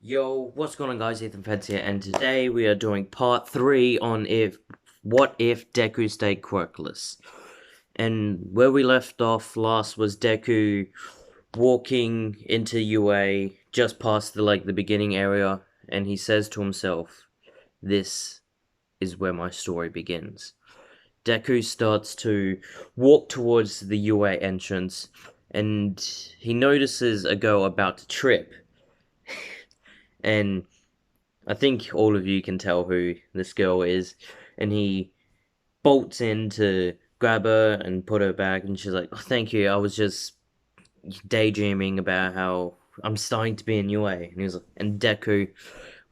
Yo, what's going on guys, Ethan Feds here, and today we are doing part 3 on what if Deku stayed quirkless. And where we left off last was Deku walking into UA, just past the beginning area, and he says to himself, this is where my story begins. Deku starts to walk towards the UA entrance, and he notices a girl about to trip, and I think all of you can tell who this girl is, and he bolts in to grab her and put her back, and she's like, "Oh, thank you. I was just daydreaming about how I'm starting to be in UA." And he was, and Deku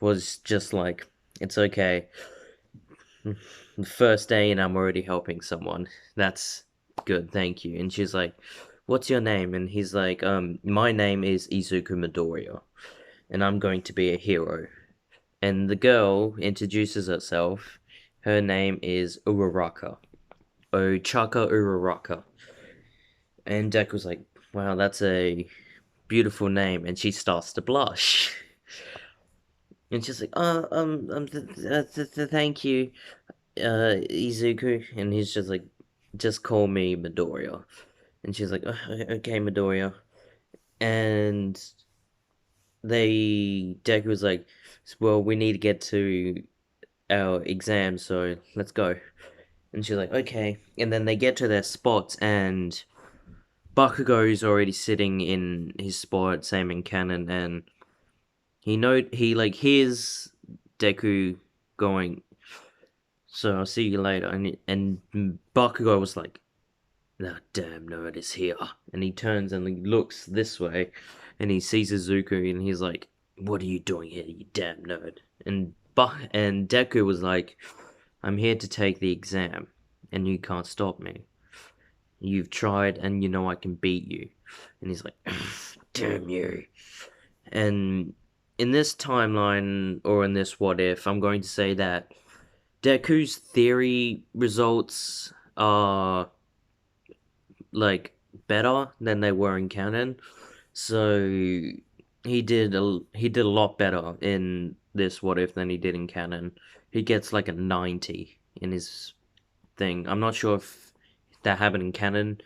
was just like, "It's okay. The first day, and I'm already helping someone. That's good. Thank you." And she's like, "What's your name?" And he's like, my name is Izuku Midoriya, and I'm going to be a hero." And the girl introduces herself. Her name is Uraraka. Ochaka Uraraka. And Deku's like, wow, that's a beautiful name. And she starts to blush. And she's like, thank you, Izuku. And he's just like, just call me Midoriya. And she's like, okay, Midoriya. And Deku's like, well, we need to get to our exam, so let's go. And she's like, okay. And then they get to their spots, and Bakugo's already sitting in his spot, same in canon, and he like hears Deku going, so I'll see you later. And Bakugo was like, that damn nerd is here. And he turns and he looks this way, and he sees Izuku, and he's like, what are you doing here, you damn nerd? And Deku was like, I'm here to take the exam, and you can't stop me. You've tried, and you know I can beat you. And he's like, damn you. And in this timeline, or in this what if, I'm going to say that Deku's theory results are, like, better than they were in canon. So he did a lot better in this what if than he did in canon. He gets like a 90 in his thing. I'm not sure if that happened in canon.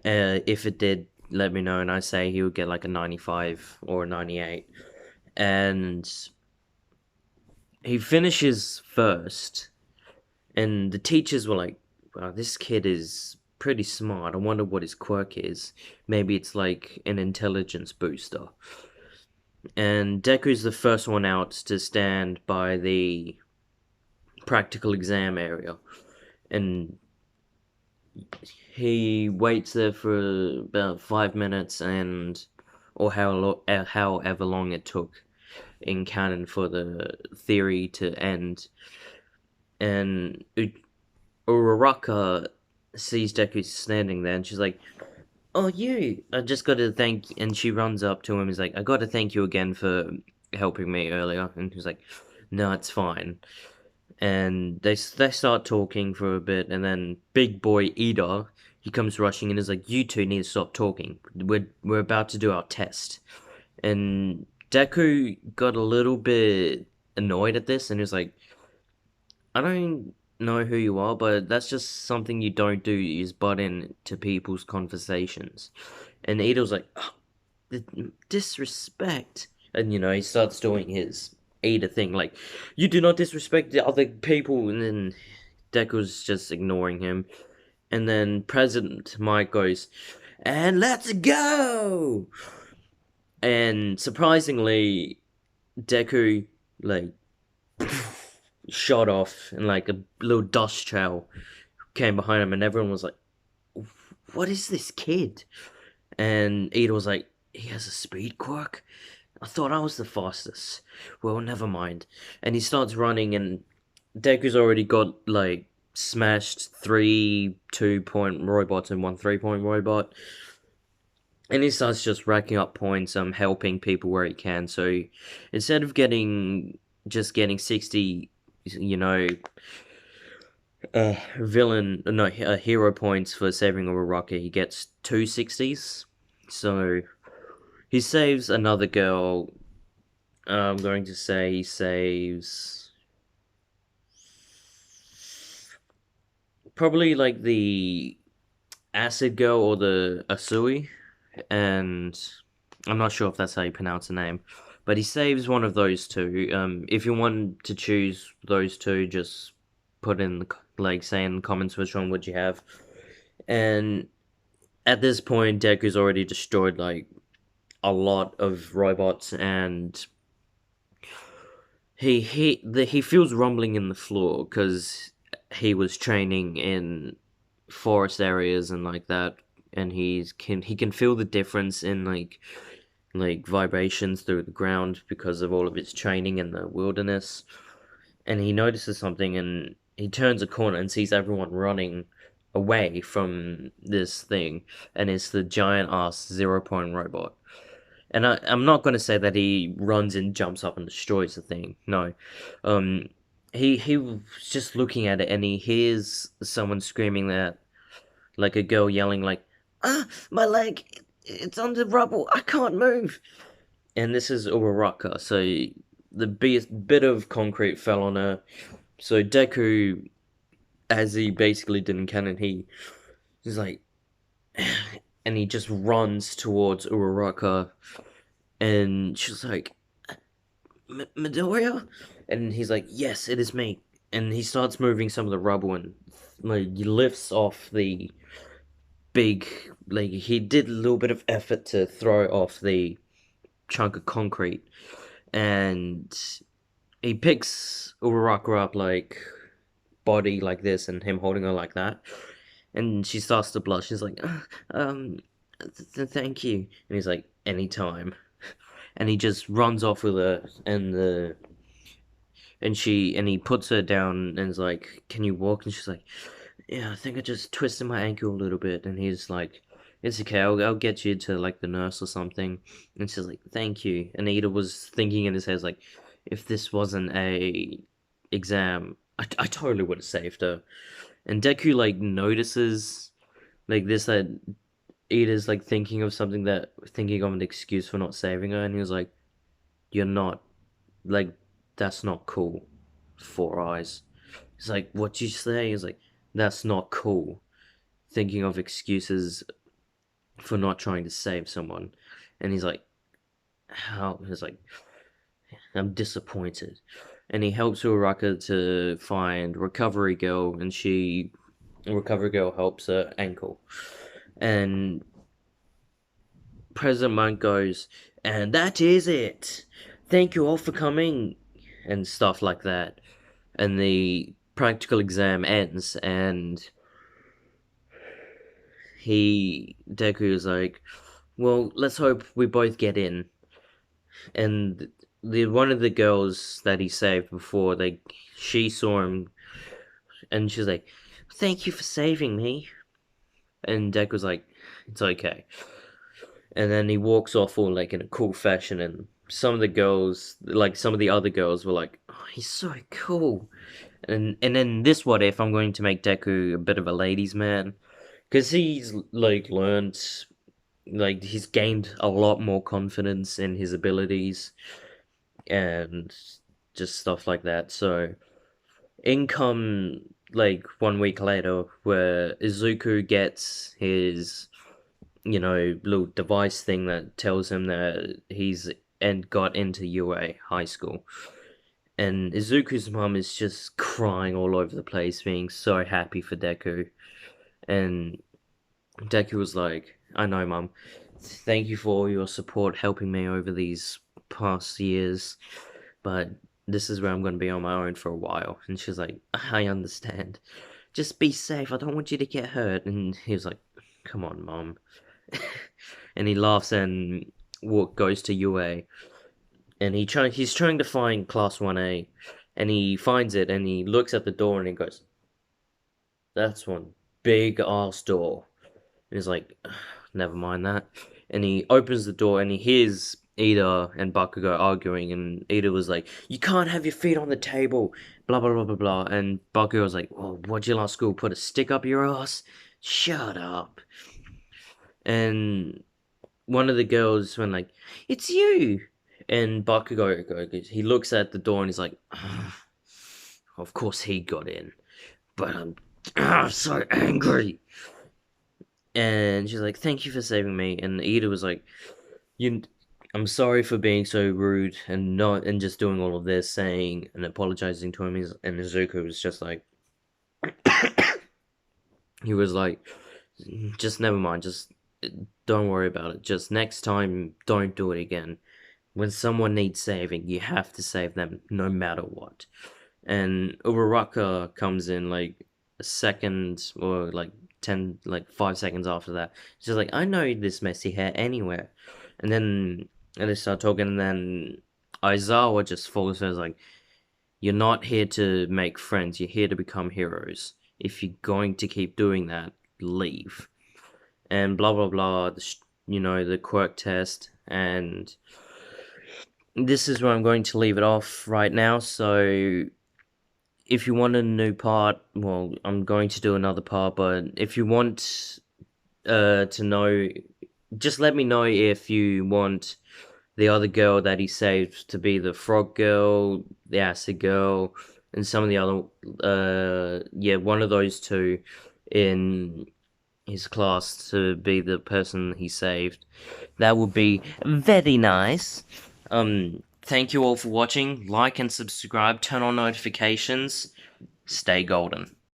If it did, let me know, and I say he would get like a 95 or a 98. And he finishes first, and the teachers were like, wow, this kid is pretty smart. I wonder what his quirk is. Maybe it's like an intelligence booster. And Deku's the first one out to stand by the practical exam area. And he waits there for about 5 minutes, and or however long it took in canon for the theory to end. And Uraraka sees Deku standing there, and she's like, "Oh, you! I just got to thank." And she runs up to him. He's like, "I got to thank you again for helping me earlier." And he's like, "No, it's fine." And they start talking for a bit, and then Big Boy Ida, he comes rushing in and is like, "You two need to stop talking. We're about to do our test." And Deku got a little bit annoyed at this, and he was like, "I don't know who you are, but that's just something you don't do, is butt in to people's conversations." And Ida was like, oh, the disrespect. And he starts doing his Ida thing, like, you do not disrespect the other people. And then Deku's just ignoring him. And then President Mike goes, and let's go. And surprisingly, Deku, like, shot off, and like a little dust trail came behind him, and everyone was like, what is this kid? And Ida was like, he has a speed quirk? I thought I was the fastest. Well, never mind. And he starts running, and Deku's already got like smashed 3 2-point robots and 1 3-point robot. And he starts just racking up points, helping people where he can. So instead of getting 60, you know, hero points for saving a rocket, he gets 260s. So he saves another girl, I'm going to say he saves probably like the Acid Girl or the Asui, and I'm not sure if that's how you pronounce the name, but he saves one of those two. If you want to choose those two, just put in like say in the comments which one would you have. And at this point, Deku's already destroyed like a lot of robots, and he feels rumbling in the floor because he was training in forest areas and like that, and he can feel the difference in like vibrations through the ground because of all of his training in the wilderness. And he notices something, and he turns a corner and sees everyone running away from this thing, and it's the giant ass 0 point robot. And I'm not going to say that he runs and jumps up and destroys the thing. No, um, he was just looking at it, and he hears someone screaming that, like a girl yelling, like, "Ah, my leg! It's under rubble. I can't move." And this is Uraraka, so the bit of concrete fell on her. So Deku, as he basically did in canon, he's like, and he just runs towards Uraraka, and she's like, Midoriya? And he's like, yes, it is me. And he starts moving some of the rubble, and like he lifts off the big, like he did a little bit of effort to throw off the chunk of concrete, and he picks Uraraka up like body like this, and him holding her like that, and she starts to blush. She's like, um, thank you," and he's like, "Anytime." And he just runs off with her, and he puts her down and is like, "Can you walk?" And she's like, "Yeah, I think I just twisted my ankle a little bit." And he's like, "It's okay, I'll get you to like the nurse or something." And she's like, "Thank you." And Ida was thinking in his head like, if this wasn't a exam, I totally would have saved her. And Deku like notices like this that Ida's like thinking of an excuse for not saving her, and he was like, "You're not like that's not cool." Four eyes. He's like, "What you say?" He's like, "That's not cool." Thinking of excuses for not trying to save someone, and he's like, "How?" He's like, "I'm disappointed." And he helps Uraraka to find Recovery Girl, and Recovery Girl helps her ankle. And President Monk goes, "And that is it. Thank you all for coming," and stuff like that. And the practical exam ends, and Deku is like, "Well, let's hope we both get in." And the one of the girls that he saved before, she saw him, and she's like, "Thank you for saving me." And Deku's like, "It's okay." And then he walks off all like in a cool fashion, and some of the other girls were like, "Oh, he's so cool." And then this what if I'm going to make Deku a bit of a ladies' man, because he's like learned, like he's gained a lot more confidence in his abilities and just stuff like that. So in come like 1 week later, where Izuku gets his little device thing that tells him that he's and got into UA high school. And Izuku's mom is just crying all over the place, being so happy for Deku. And Deku was like, "I know, mom. Thank you for all your support helping me over these past years, but this is where I'm going to be on my own for a while." And she's like, "I understand. Just be safe. I don't want you to get hurt." And he was like, "Come on, mom." And he laughs and goes to UA, and he's trying to find class 1A, and he finds it, and he looks at the door, and he goes, "That's one big ass door." And he's like, "Never mind that." And he opens the door, and he hears Ida and Bakugo arguing, and Ida was like, "You can't have your feet on the table, blah blah blah blah blah." And Bakugo was like, "Well, what'd you last school? Put a stick up your ass? Shut up." And one of the girls went like, "It's you." And Bakugo, he looks at the door and he's like, of course he got in, but I'm so angry. And she's like, thank you for saving me. And Ida was like, you, I'm sorry for being so rude and not and just doing all of this, saying and apologizing to him. And Izuku was just like, he was like, just never mind, just don't worry about it. Just next time, don't do it again. When someone needs saving, you have to save them no matter what. And Uraraka comes in like a second or like 10, like 5 seconds after that. She's like, I know this messy hair anywhere. And they start talking, and then Aizawa just falls and is like, you're not here to make friends, you're here to become heroes. If you're going to keep doing that, leave. And blah blah blah, the quirk test, and this is where I'm going to leave it off right now. So if you want a new part, well, I'm going to do another part, but if you want to know, just let me know if you want the other girl that he saved to be the frog girl, the acid girl, and some of the other, yeah, one of those two in his class to be the person he saved. That would be very nice. Thank you all for watching. Like and subscribe, turn on notifications. Stay golden.